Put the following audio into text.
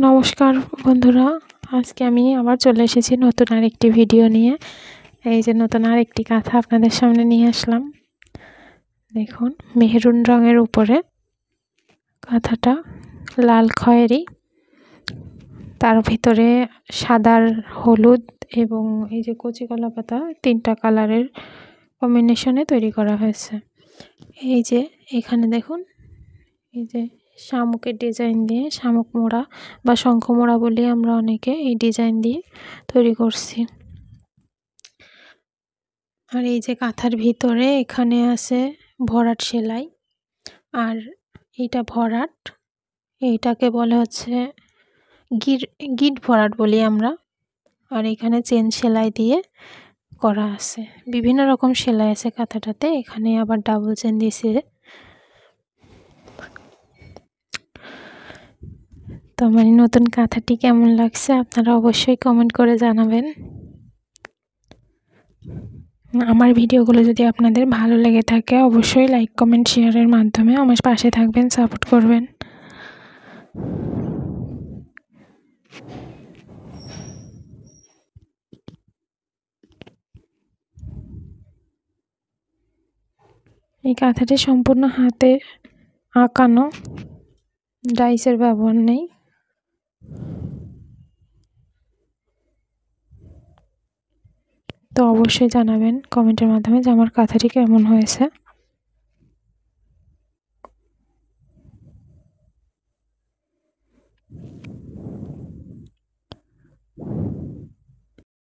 নমস্কার বন্ধুরা, আজকে আমি আবার চলে এসেছি নতুন আরেকটি ভিডিও নিয়ে। এই যে নতুন আরেকটি কাঁথা আপনাদের সামনে নিয়ে আসলাম। দেখুন, মেহরুন রঙের উপরে কাঁথাটা লাল খয়েরি, তার ভিতরে সাদার হলুদ এবং এই যে কচি কলা পাতা, তিনটা কালারের কম্বিনেশনে তৈরি করা হয়েছে। এই যে এখানে দেখুন, এই যে শামুকের ডিজাইন দিয়ে, শামুক মোড়া বা শঙ্খ মোড়া বলি আমরা অনেকে, এই ডিজাইন দিয়ে তৈরি করছি। আর এই যে কাঁথার ভিতরে এখানে আছে ভরাট সেলাই, আর এইটা ভরাট, এইটাকে বলে হচ্ছে গিট ভরাট বলি আমরা। আর এখানে চেন সেলাই দিয়ে করা আছে, বিভিন্ন রকম সেলাই আছে কাঁথাটাতে। এখানে আবার ডাবল চেন দিয়েছে। তো আমার নতুন কাঁথাটি কেমন লাগছে আপনারা অবশ্যই কমেন্ট করে জানাবেন। আমার ভিডিওগুলো যদি আপনাদের ভালো লেগে থাকে অবশ্যই লাইক কমেন্ট শেয়ারের মাধ্যমে আমার পাশে থাকবেন, সাপোর্ট করবেন। এই কাঁথাটি সম্পূর্ণ হাতে আঁকানো, ডাইসের ব্যবহার নেই। তো অবশ্যই জানাবেন কমেন্টের মাধ্যমে যে আমার কাঁথাটি কেমন হয়েছে।